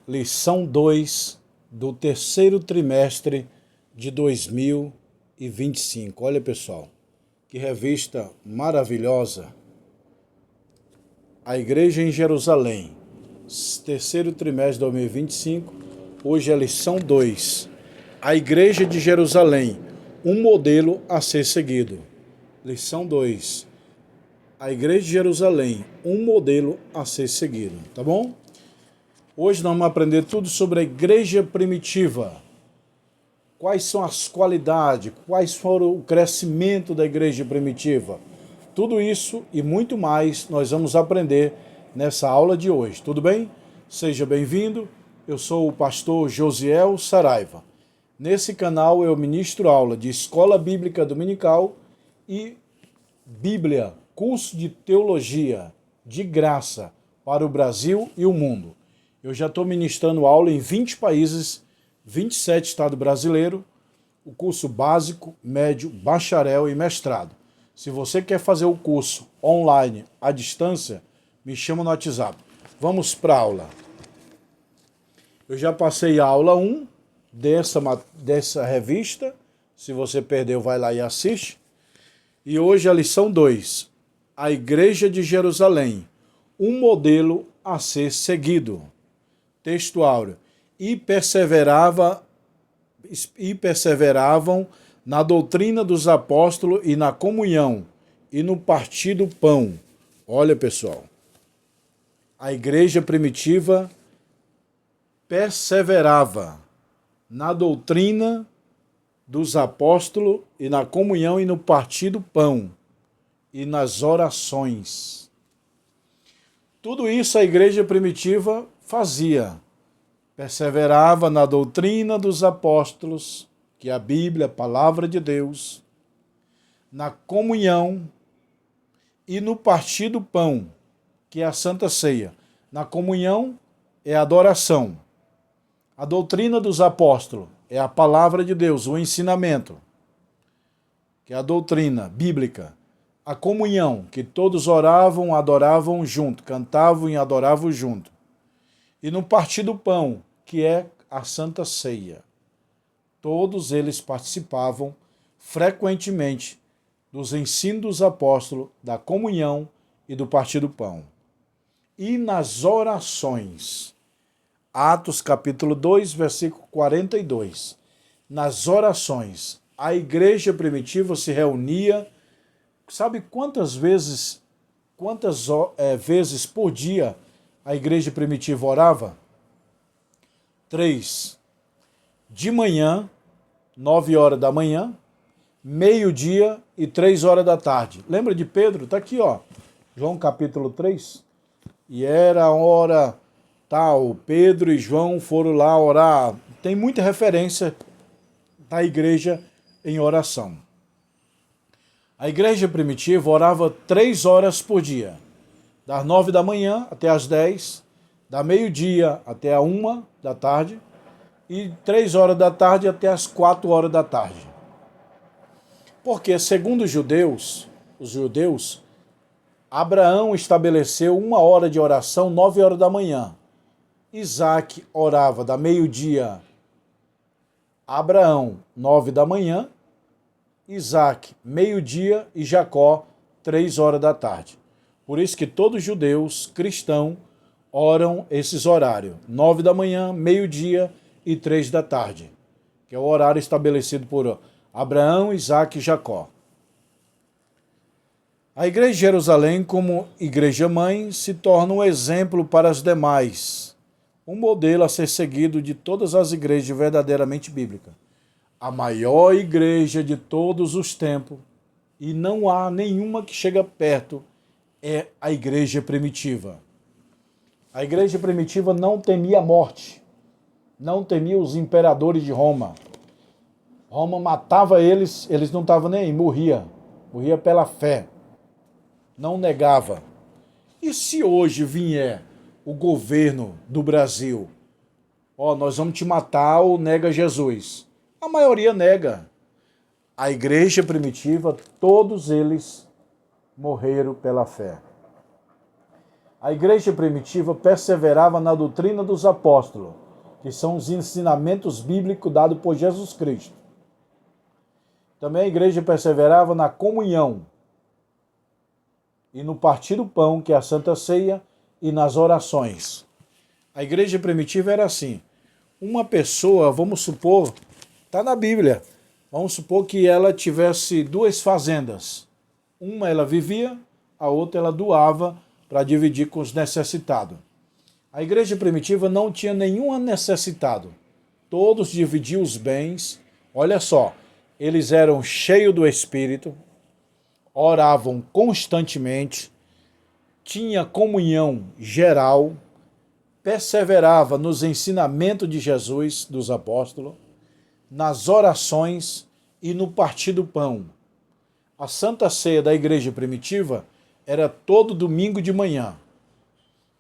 lição 2 do terceiro trimestre de 2025. Olha, pessoal, que revista maravilhosa. A Igreja em Jerusalém, terceiro trimestre de 2025. Hoje é a lição 2. A Igreja de Jerusalém, um modelo a ser seguido. Lição 2. A Igreja de Jerusalém, um modelo a ser seguido. Tá bom? Hoje nós vamos aprender tudo sobre a igreja primitiva. Quais são as qualidades, quais foram o crescimento da igreja primitiva. Tudo isso e muito mais nós vamos aprender nessa aula de hoje. Tudo bem? Seja bem-vindo. Eu sou o pastor Josiel Saraiva. Nesse canal eu ministro aula de Escola Bíblica Dominical e Bíblia, curso de teologia de graça para o Brasil e o mundo. Eu já estou ministrando aula em 20 países, 27 estados brasileiros, o curso básico, médio, bacharel e mestrado. Se você quer fazer o curso online, à distância, me chama no WhatsApp. Vamos para a aula. Eu já passei a aula 1 dessa revista. Se você perdeu, vai lá e assiste. E hoje a lição 2. A Igreja de Jerusalém, um modelo a ser seguido. Texto áureo. E perseveravam na doutrina dos apóstolos e na comunhão e no partir do pão. Olha, pessoal, a igreja primitiva perseverava na doutrina dos apóstolos e na comunhão e no partir do pão e nas orações. Tudo isso a igreja primitiva fazia. Perseverava na doutrina dos apóstolos, que é a Bíblia, a palavra de Deus, na comunhão e no partir do pão, que é a Santa Ceia. Na comunhão é a adoração. A doutrina dos apóstolos é a palavra de Deus, o ensinamento, que é a doutrina bíblica. A comunhão, que todos oravam, adoravam junto, cantavam e adoravam junto. E no partir do pão, que é a Santa Ceia. Todos eles participavam frequentemente dos ensinos dos apóstolos, da comunhão e do partir do pão. E nas orações, Atos capítulo 2, versículo 42. Nas orações, a igreja primitiva se reunia, sabe quantas vezes por dia a igreja primitiva orava? 3. De manhã, 9 horas da manhã, meio-dia e 3 horas da tarde. Lembra de Pedro? Está aqui, ó. João capítulo 3. E era a hora tal. Pedro e João foram lá orar. Tem muita referência da igreja em oração. A igreja primitiva orava 3 horas por dia. Das 9 da manhã até as 10, da meio-dia até a 1 da tarde e 3 horas da tarde até as 4 horas da tarde. Porque, segundo os judeus, Abraão estabeleceu 1 hora de oração, 9 horas da manhã. Isaac orava da meio-dia, Abraão, 9 da manhã, Isaac, meio-dia e Jacó, 3 horas da tarde. Por isso que todos os judeus cristãos oram esses horários, 9 da manhã, meio-dia e 3 da tarde, que é o horário estabelecido por Abraão, Isaac e Jacó. A Igreja de Jerusalém, como igreja-mãe, se torna um exemplo para as demais, um modelo a ser seguido de todas as igrejas verdadeiramente bíblicas. A maior igreja de todos os tempos, e não há nenhuma que chega perto, é a igreja primitiva. A igreja primitiva não temia a morte, não temia os imperadores de Roma. Roma matava eles não estavam nem aí, morria pela fé, não negava. E se hoje vier o governo do Brasil, nós vamos te matar ou nega Jesus? A maioria nega. A igreja primitiva, todos eles morreram pela fé. A igreja primitiva perseverava na doutrina dos apóstolos, que são os ensinamentos bíblicos dados por Jesus Cristo. Também a igreja perseverava na comunhão e no partir do pão, que é a Santa Ceia, e nas orações. A igreja primitiva era assim. Uma pessoa, vamos supor, está na Bíblia, vamos supor que ela tivesse 2 fazendas. Uma ela vivia, a outra ela doava para dividir com os necessitados. A igreja primitiva não tinha nenhum necessitado. Todos dividiam os bens. Olha só, eles eram cheios do Espírito, oravam constantemente, tinha comunhão geral, perseverava nos ensinamentos de Jesus, dos apóstolos, nas orações e no partir do pão. A Santa Ceia da igreja primitiva era todo domingo de manhã.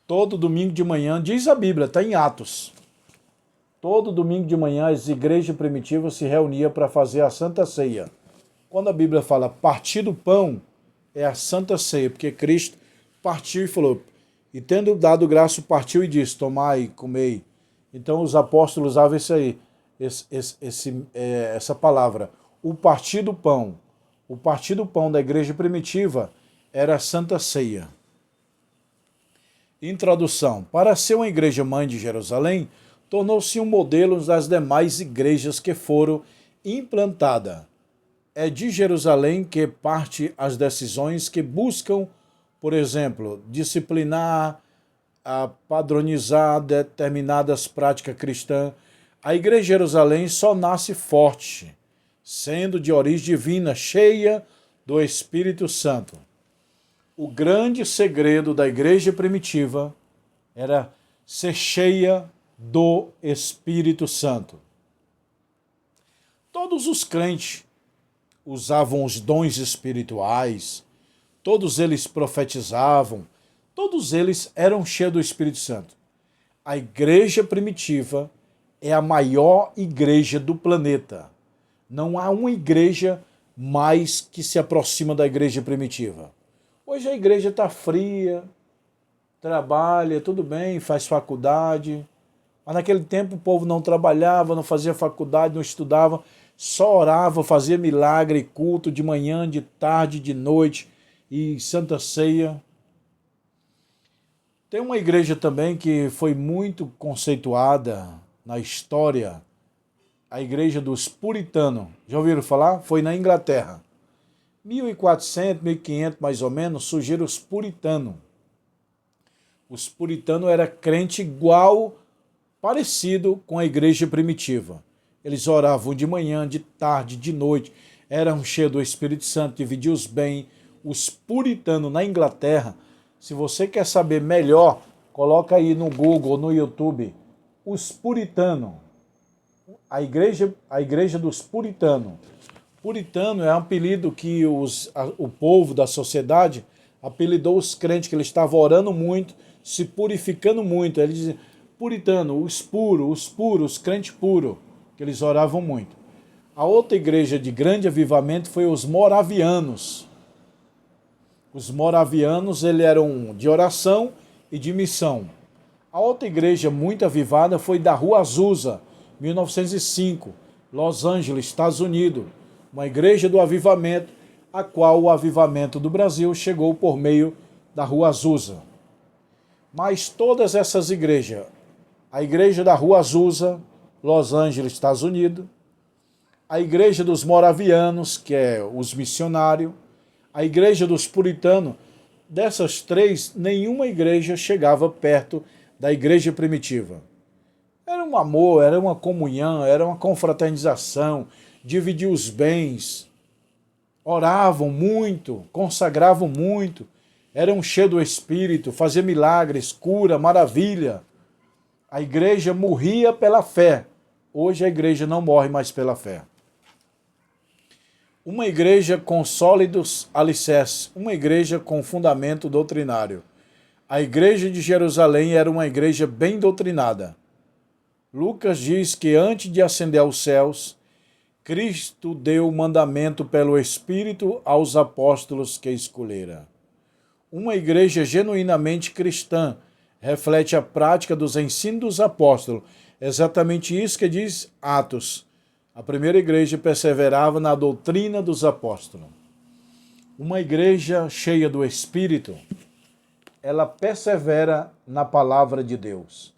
Todo domingo de manhã, diz a Bíblia, está em Atos. Todo domingo de manhã as igrejas primitivas se reuniam para fazer a Santa Ceia. Quando a Bíblia fala partir do pão, é a Santa Ceia, porque Cristo partiu e falou, e tendo dado graça, partiu e disse, tomai e comei. Então os apóstolos usavam isso aí, essa palavra, o partir do pão. O partir do pão da igreja primitiva era a Santa Ceia. Introdução. Para ser uma igreja mãe de Jerusalém, tornou-se um modelo das demais igrejas que foram implantadas. É de Jerusalém que parte as decisões que buscam, por exemplo, disciplinar, padronizar determinadas práticas cristãs. A igreja de Jerusalém só nasce forte, sendo de origem divina, cheia do Espírito Santo. O grande segredo da igreja primitiva era ser cheia do Espírito Santo. Todos os crentes usavam os dons espirituais, todos eles profetizavam, todos eles eram cheios do Espírito Santo. A igreja primitiva é a maior igreja do planeta. Não há uma igreja mais que se aproxima da igreja primitiva. Hoje a igreja está fria, trabalha, tudo bem, faz faculdade, mas naquele tempo o povo não trabalhava, não fazia faculdade, não estudava, só orava, fazia milagre, culto de manhã, de tarde, de noite e Santa Ceia. Tem uma igreja também que foi muito conceituada na história, a igreja dos puritanos. Já ouviram falar? Foi na Inglaterra. 1400, 1500 mais ou menos, surgiram os puritanos. Os puritanos eram crente igual, parecido com a igreja primitiva. Eles oravam de manhã, de tarde, de noite, eram cheios do Espírito Santo, dividiam os bens. Os puritanos na Inglaterra, se você quer saber melhor, coloca aí no Google, no YouTube, os puritanos, a igreja dos puritanos. Puritano é um apelido que o povo da sociedade apelidou os crentes, que eles estavam orando muito, se purificando muito. Eles dizem, puritano, os puros, os crentes puros, que eles oravam muito. A outra igreja de grande avivamento foi os moravianos. Os moravianos, eles eram de oração e de missão. A outra igreja muito avivada foi da Rua Azusa, 1905, Los Angeles, Estados Unidos. Uma igreja do avivamento, a qual o avivamento do Brasil chegou por meio da Rua Azusa. Mas todas essas igrejas, a igreja da Rua Azusa, Los Angeles, Estados Unidos, a igreja dos moravianos, que é os missionários, a igreja dos puritanos, dessas três, nenhuma igreja chegava perto da igreja primitiva. Era um amor, era uma comunhão, era uma confraternização, dividir os bens, oravam muito, consagravam muito, eram cheios do Espírito, faziam milagres, cura, maravilha. A igreja morria pela fé. Hoje a igreja não morre mais pela fé. Uma igreja com sólidos alicerces, uma igreja com fundamento doutrinário. A igreja de Jerusalém era uma igreja bem doutrinada. Lucas diz que antes de ascender aos céus, Cristo deu o mandamento pelo Espírito aos apóstolos que escolhera. Uma igreja genuinamente cristã reflete a prática dos ensinos dos apóstolos. É exatamente isso que diz Atos. A primeira igreja perseverava na doutrina dos apóstolos. Uma igreja cheia do Espírito, ela persevera na palavra de Deus.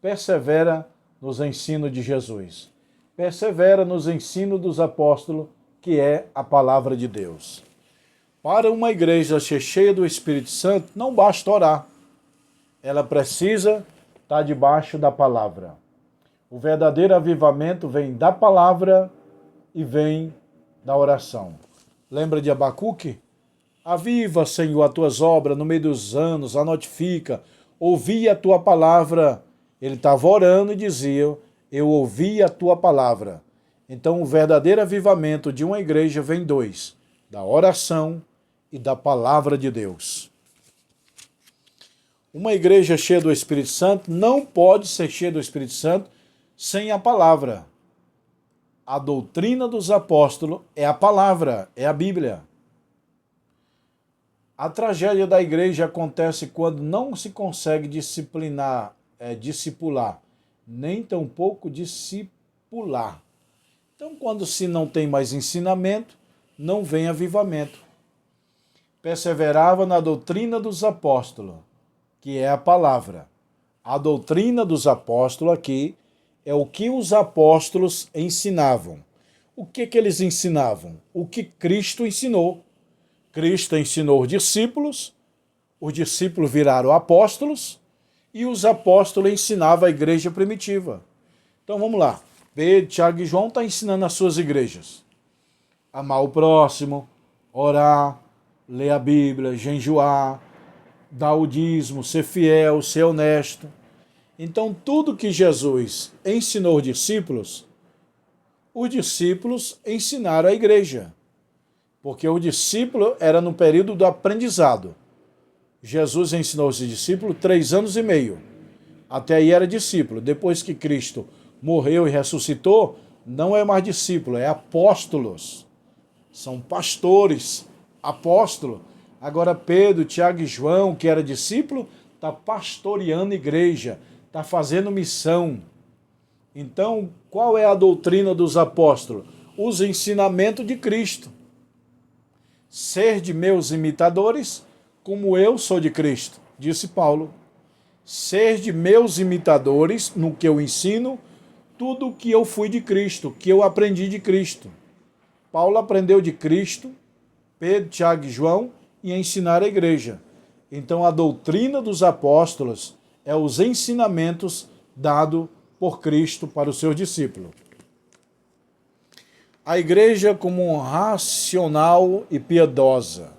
Persevera nos ensinos de Jesus. Persevera nos ensinos dos apóstolos, que é a palavra de Deus. Para uma igreja ser cheia do Espírito Santo, não basta orar. Ela precisa estar debaixo da palavra. O verdadeiro avivamento vem da palavra e vem da oração. Lembra de Abacuque? Aviva, Senhor, as tuas obras no meio dos anos, a notifica. Ouvi a tua palavra. Ele estava orando e dizia, eu ouvi a tua palavra. Então, o verdadeiro avivamento de uma igreja vem dois, da oração e da palavra de Deus. Uma igreja cheia do Espírito Santo não pode ser cheia do Espírito Santo sem a palavra. A doutrina dos apóstolos é a palavra, é a Bíblia. A tragédia da igreja acontece quando não se consegue discipular, nem tampouco discipular. Então, quando se não tem mais ensinamento, não vem avivamento. Perseverava na doutrina dos apóstolos, que é a palavra. A doutrina dos apóstolos aqui é o que os apóstolos ensinavam. O que eles ensinavam? O que Cristo ensinou. Cristo ensinou os discípulos viraram apóstolos e os apóstolos ensinavam a igreja primitiva. Então vamos lá. Pedro, Tiago e João estão ensinando as suas igrejas. Amar o próximo, orar, ler a Bíblia, jejuar, dar o dízimo, ser fiel, ser honesto. Então tudo que Jesus ensinou os discípulos ensinaram a igreja. Porque o discípulo era no período do aprendizado. Jesus ensinou os discípulos 3 anos e meio. Até aí era discípulo. Depois que Cristo morreu e ressuscitou, não é mais discípulo, é apóstolos. São pastores, apóstolos. Agora Pedro, Tiago e João, que era discípulo, está pastoreando a igreja, está fazendo missão. Então, qual é a doutrina dos apóstolos? Os ensinamentos de Cristo. Ser de meus imitadores, como eu sou de Cristo, disse Paulo. Ser de meus imitadores no que eu ensino, tudo o que eu fui de Cristo, que eu aprendi de Cristo. Paulo aprendeu de Cristo, Pedro, Tiago e João, e ensinar a igreja. Então a doutrina dos apóstolos é os ensinamentos dados por Cristo para os seus discípulos. A igreja como racional e piedosa.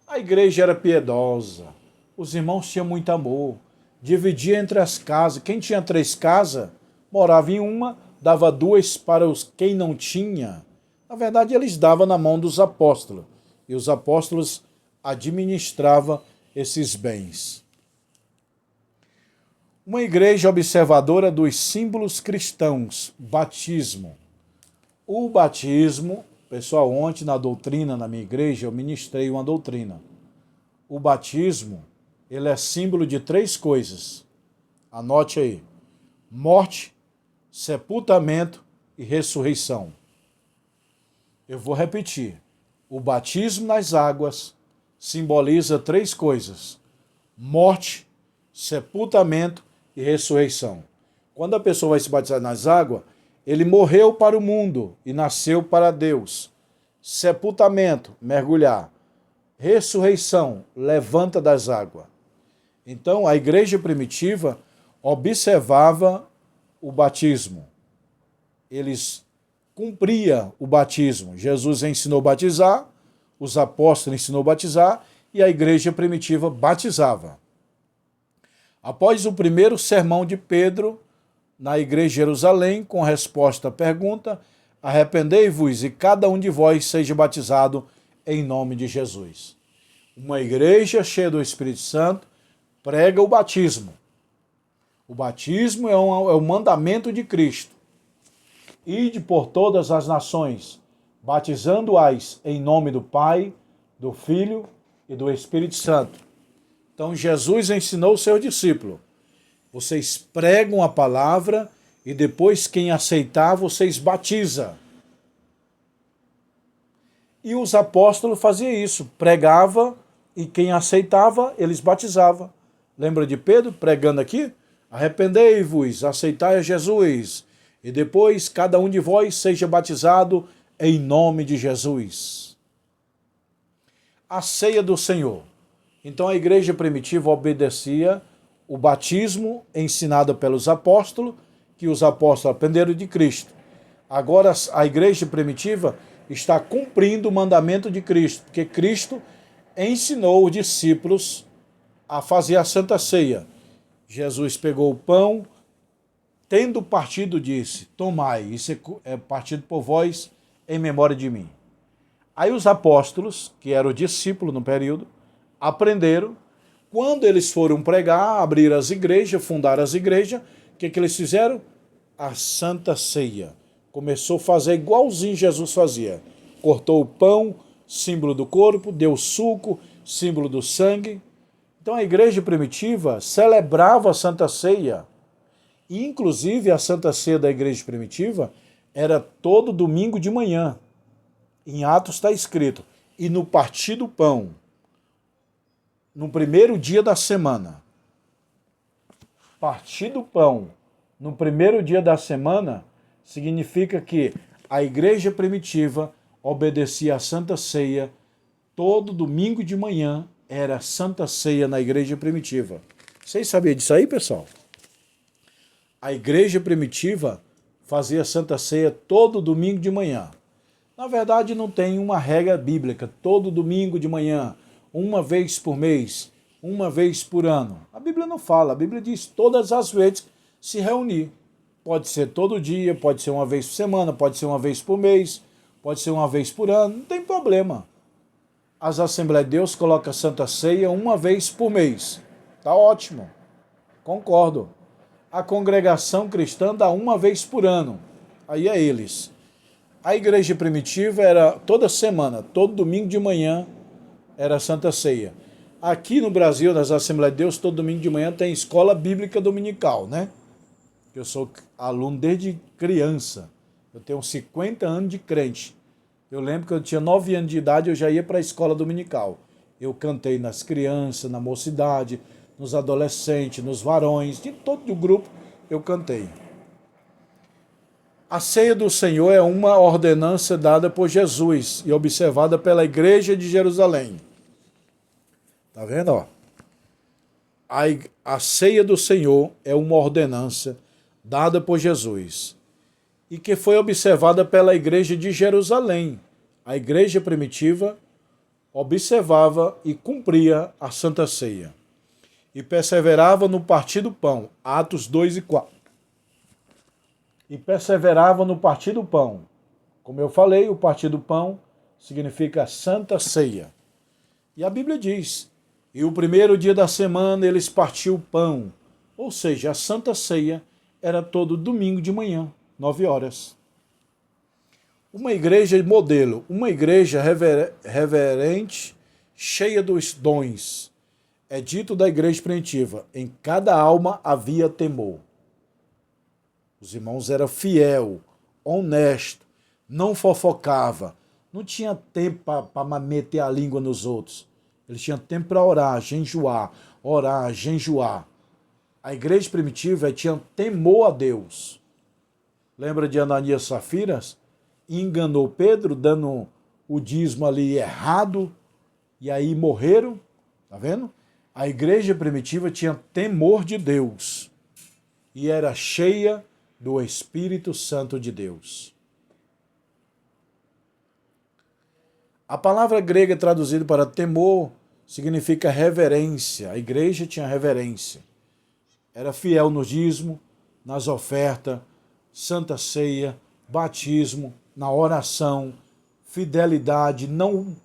A igreja era piedosa. Os irmãos tinham muito amor. Dividia entre as casas. Quem tinha 3 casas, morava em uma, dava 2 para quem não tinha. Na verdade, eles davam na mão dos apóstolos. E os apóstolos administravam esses bens. Uma igreja observadora dos símbolos cristãos. Batismo. O batismo, pessoal, ontem na doutrina, na minha igreja, eu ministrei uma doutrina. O batismo, ele é símbolo de 3 coisas. Anote aí. Morte, sepultamento e ressurreição. Eu vou repetir. O batismo nas águas simboliza 3 coisas. Morte, sepultamento e ressurreição. Quando a pessoa vai se batizar nas águas, ele morreu para o mundo e nasceu para Deus. Sepultamento, mergulhar. Ressurreição, levanta das águas. Então, a igreja primitiva observava o batismo. Eles cumpriam o batismo. Jesus ensinou a batizar, os apóstolos ensinou a batizar e a igreja primitiva batizava. Após o primeiro sermão de Pedro, na igreja de Jerusalém, com resposta à pergunta, arrependei-vos e cada um de vós seja batizado em nome de Jesus. Uma igreja cheia do Espírito Santo prega o batismo. O batismo é o mandamento de Cristo. Ide por todas as nações, batizando-as em nome do Pai, do Filho e do Espírito Santo. Então Jesus ensinou o seu discípulo: vocês pregam a palavra e depois quem aceitar, vocês batizam. E os apóstolos faziam isso, pregava e quem aceitava, eles batizavam. Lembra de Pedro pregando aqui? Arrependei-vos, aceitai a Jesus, e depois cada um de vós seja batizado em nome de Jesus. A ceia do Senhor. Então a igreja primitiva obedecia o batismo ensinado pelos apóstolos, que os apóstolos aprenderam de Cristo. Agora a igreja primitiva está cumprindo o mandamento de Cristo, porque Cristo ensinou os discípulos a fazer a Santa Ceia. Jesus pegou o pão, tendo partido, disse: tomai, isso é partido por vós em memória de mim. Aí os apóstolos, que eram discípulos no período, aprenderam. Quando eles foram pregar, abrir as igrejas, fundar as igrejas, o que eles fizeram? A Santa Ceia. Começou a fazer igualzinho Jesus fazia. Cortou o pão, símbolo do corpo, deu suco, símbolo do sangue. Então a igreja primitiva celebrava a Santa Ceia. E, inclusive, a Santa Ceia da igreja primitiva era todo domingo de manhã. Em Atos está escrito: e no partir do pão, no primeiro dia da semana. Partir do pão no primeiro dia da semana significa que a igreja primitiva obedecia à Santa Ceia. Todo domingo de manhã era Santa Ceia na igreja primitiva. Vocês sabiam disso aí, pessoal? A igreja primitiva fazia Santa Ceia todo domingo de manhã. Na verdade, não tem uma regra bíblica. Todo domingo de manhã, uma vez por mês, uma vez por ano. A Bíblia não fala. A Bíblia diz todas as vezes se reunir. Pode ser todo dia, pode ser uma vez por semana, pode ser uma vez por mês, pode ser uma vez por ano. Não tem problema. As Assembleias de Deus colocam a Santa Ceia uma vez por mês. Tá ótimo. Concordo. A congregação cristã dá uma vez por ano. Aí é eles. A igreja primitiva era toda semana, todo domingo de manhã era Santa Ceia. Aqui no Brasil, nas Assembleias de Deus, todo domingo de manhã tem escola bíblica dominical, né? Eu sou aluno desde criança. Eu tenho 50 anos de crente. Eu lembro que eu tinha 9 anos de idade, eu já ia para a escola dominical. Eu cantei nas crianças, na mocidade, nos adolescentes, nos varões, de todo o grupo eu cantei. A ceia do Senhor é uma ordenança dada por Jesus e observada pela igreja de Jerusalém. Tá vendo, ó? A ceia do Senhor é uma ordenança dada por Jesus e que foi observada pela igreja de Jerusalém. A igreja primitiva observava e cumpria a Santa Ceia e perseverava no partir do pão, Atos 2 e 4. E perseverava no partir do pão. Como eu falei, o partir do pão significa Santa Ceia. E a Bíblia diz: e o primeiro dia da semana eles partiam o pão. Ou seja, a Santa Ceia era todo domingo de manhã, 9 horas. Uma igreja modelo, uma igreja reverente, cheia dos dons. É dito da igreja primitiva: em cada alma havia temor. Os irmãos eram fiel, honesto, não fofocava, não tinha tempo para meter a língua nos outros. Eles tinham tempo para orar, jejuar. A igreja primitiva tinha temor a Deus. Lembra de Ananias e Safiras? Enganou Pedro, dando o dízimo ali errado, e aí morreram. Tá vendo? A igreja primitiva tinha temor de Deus e era cheia do Espírito Santo de Deus. A palavra grega traduzida para temor significa reverência. A igreja tinha reverência. Era fiel no dízimo, nas ofertas, Santa Ceia, batismo, na oração, fidelidade, não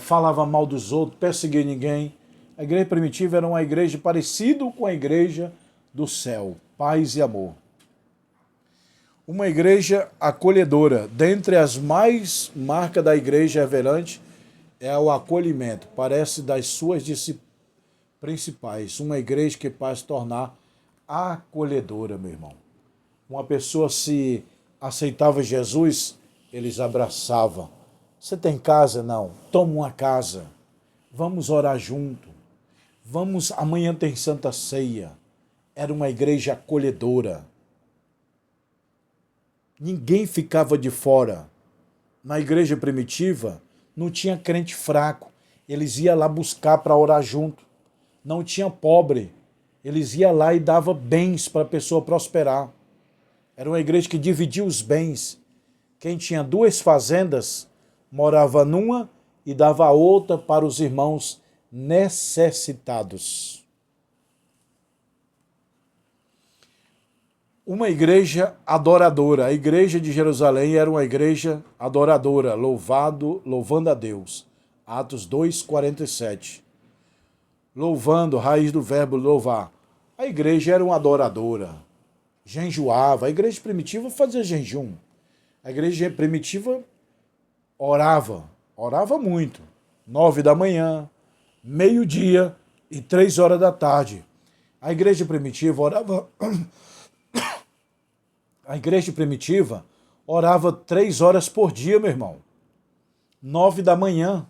falava mal dos outros, perseguia ninguém. A igreja primitiva era uma igreja parecida com a igreja do céu, paz e amor. Uma igreja acolhedora. Dentre as mais marcas da igreja reverente é o acolhimento. Parece das suas principais. Uma igreja que vai se tornar acolhedora, meu irmão. Uma pessoa se aceitava Jesus, eles abraçavam. Você tem casa? Não. Toma uma casa. Vamos orar junto. Vamos, amanhã tem Santa Ceia. Era uma igreja acolhedora. Ninguém ficava de fora. Na igreja primitiva, não tinha crente fraco. Eles iam lá buscar para orar junto. Não tinha pobre. Eles iam lá e davam bens para a pessoa prosperar. Era uma igreja que dividia os bens. Quem tinha 2 fazendas, morava numa e dava a outra para os irmãos necessitados. Uma igreja adoradora. A igreja de Jerusalém era uma igreja adoradora, louvando a Deus. Atos 2:47. Louvando, raiz do verbo louvar. A igreja era uma adoradora. Jejuava. A igreja primitiva fazia jejum. A igreja primitiva orava muito. 9 da manhã, meio-dia e 3 horas da tarde. A igreja primitiva orava. A igreja primitiva orava 3 horas por dia, meu irmão. 9 da manhã,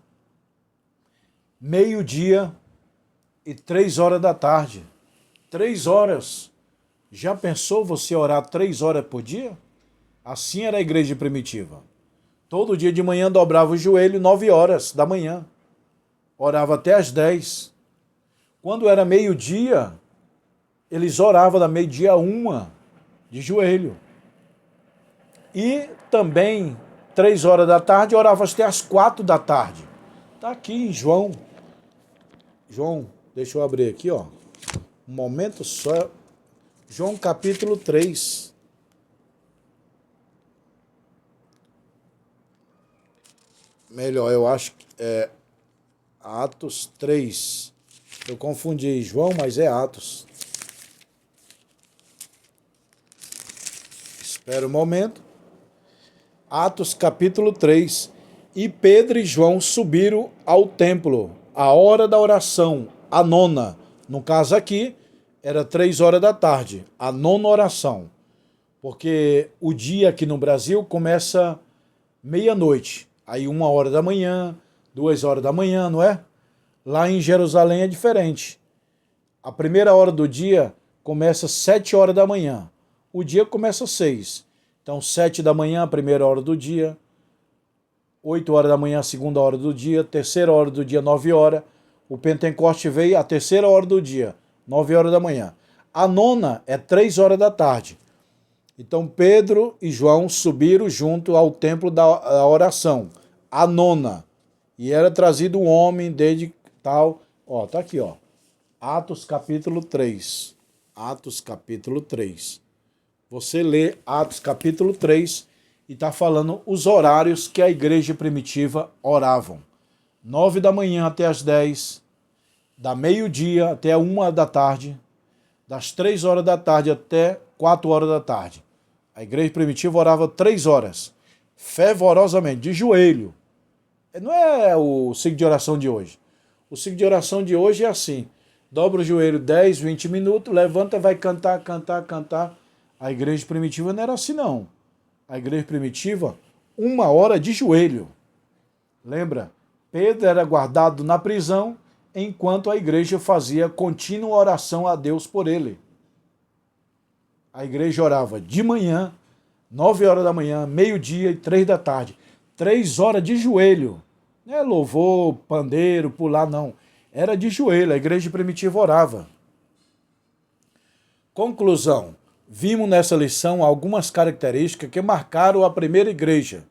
meio-dia e 3 horas da tarde. 3 horas. Já pensou você orar 3 horas por dia? Assim era a igreja primitiva. Todo dia de manhã dobrava o joelho 9 horas da manhã. Orava até às 10. Quando era meio-dia, eles oravam da meio-dia a 1 de joelho. E também, 3 horas da tarde, orava até às 4 da tarde. Está aqui em João. João, deixa eu abrir aqui, ó. Um momento só. João capítulo 3. Melhor, eu acho que é Atos 3. Eu confundi João, mas é Atos. Espera um momento. Atos capítulo 3. E Pedro e João subiram ao templo, a hora da oração, a 9ª. No caso aqui, era 3 horas da tarde, a 9ª oração. Porque o dia aqui no Brasil começa meia-noite. Aí 1 hora da manhã, 2 horas da manhã, não é? Lá em Jerusalém é diferente. A primeira hora do dia começa 7 horas da manhã. O dia começa 6. Então, 7 da manhã, a primeira hora do dia. 8 horas da manhã, a segunda hora do dia. Terceira hora do dia, 9 horas. O Pentecoste veio a terceira hora do dia, 9 horas da manhã. A 9ª é 3 horas da tarde. Então, Pedro e João subiram junto ao templo da oração. A 9ª. E era trazido um homem desde tal... Ó, tá aqui, ó. Atos capítulo 3. Atos capítulo 3. Você lê Atos capítulo 3 e está falando os horários que a igreja primitiva oravam. 9 da manhã até as 10, da meio-dia até 1 da tarde, das 3 horas da tarde até 4 horas da tarde. A igreja primitiva orava 3 horas, fervorosamente, de joelho. Não é o ciclo de oração de hoje. O ciclo de oração de hoje é assim, dobra o joelho 10, 20 minutos, levanta, vai cantar. A igreja primitiva não era assim, não. A igreja primitiva, 1 hora de joelho. Lembra? Pedro era guardado na prisão, enquanto a igreja fazia contínua oração a Deus por ele. A igreja orava de manhã, 9 horas da manhã, meio-dia e 3 da tarde. 3 horas de joelho. Não é louvor, pandeiro, pular, não. Era de joelho, a igreja primitiva orava. Conclusão. Vimos nessa lição algumas características que marcaram a primeira igreja.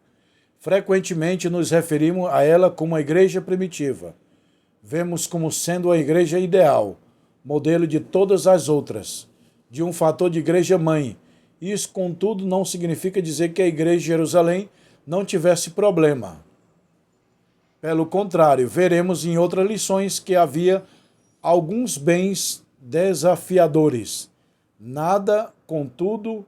Frequentemente nos referimos a ela como a igreja primitiva. Vemos como sendo a igreja ideal, modelo de todas as outras, de um fator de igreja-mãe. Isso, contudo, não significa dizer que a igreja de Jerusalém não tivesse problema. Pelo contrário, veremos em outras lições que havia alguns bens desafiadores. Nada, contudo,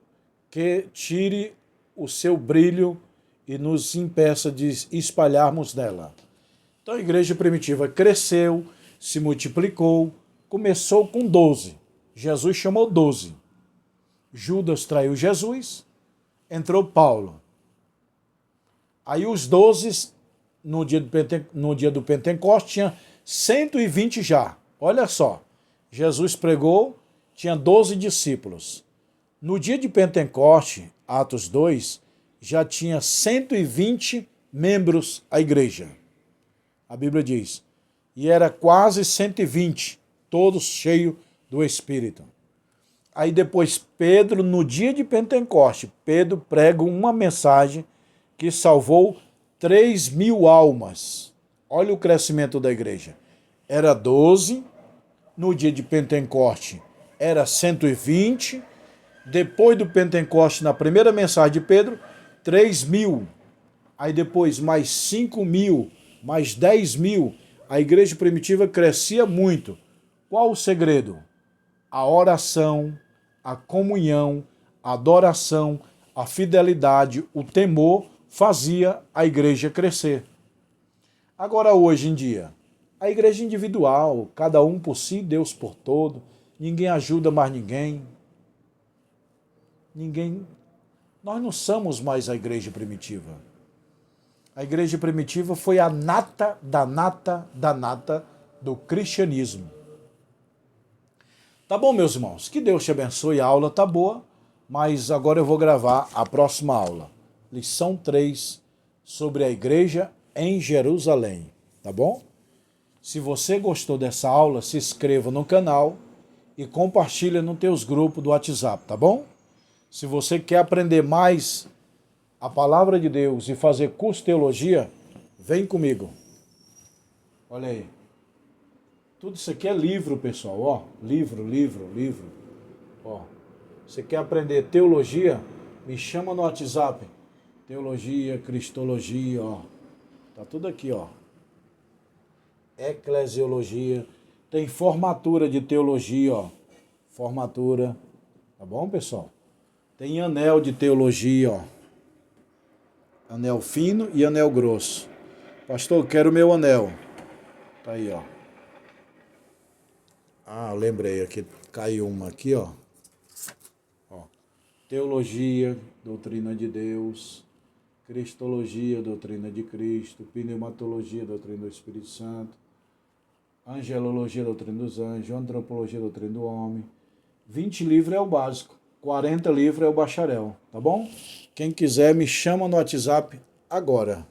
que tire o seu brilho e nos impeça de espalharmos dela. Então a igreja primitiva cresceu, se multiplicou, começou com 12. Jesus chamou 12. Judas traiu Jesus, entrou Paulo. Aí os 12, no dia do Pentecostes, tinha 120 já. Olha só, Jesus pregou, tinha 12 discípulos. No dia de Pentecostes, Atos 2, já tinha 120 membros a igreja. A Bíblia diz, e era quase 120, todos cheios do Espírito. Aí depois Pedro, no dia de Pentecostes, Pedro prega uma mensagem que salvou 3.000 almas. Olha o crescimento da igreja. Era 12, no dia de Pentecostes era 120, depois do Pentecostes, na primeira mensagem de Pedro, 3.000. Aí depois mais 5.000, mais 10.000. A igreja primitiva crescia muito. Qual o segredo? A oração, a comunhão, a adoração, a fidelidade, o temor fazia a igreja crescer. Agora, hoje em dia, a igreja individual, cada um por si, Deus por todo, ninguém ajuda mais ninguém. Nós não somos mais a igreja primitiva. A igreja primitiva foi a nata da nata da nata do cristianismo. Tá bom, meus irmãos? Que Deus te abençoe. A aula tá boa, mas agora eu vou gravar a próxima aula. Lição 3 sobre a igreja em Jerusalém. Tá bom? Se você gostou dessa aula, se inscreva no canal e compartilha nos teus grupos do WhatsApp, tá bom? Se você quer aprender mais a palavra de Deus e fazer curso de teologia, vem comigo. Olha aí. Tudo isso aqui é livro, pessoal. Ó, livro. Ó, você quer aprender teologia? Me chama no WhatsApp. Teologia, cristologia, ó. Tá tudo aqui, ó. Eclesiologia. Tem formatura de teologia, ó. Formatura. Tá bom, pessoal? Tem anel de teologia, ó. Anel fino e anel grosso. Pastor, eu quero o meu anel. Tá aí, ó. Ah, lembrei aqui. Caiu uma aqui, ó. Ó. Teologia, doutrina de Deus. Cristologia, doutrina de Cristo. Pneumatologia, doutrina do Espírito Santo. Angelologia, doutrina dos anjos. Antropologia, doutrina do homem. 20 livros é o básico. 40 livros é o bacharel, tá bom? Quem quiser me chama no WhatsApp agora.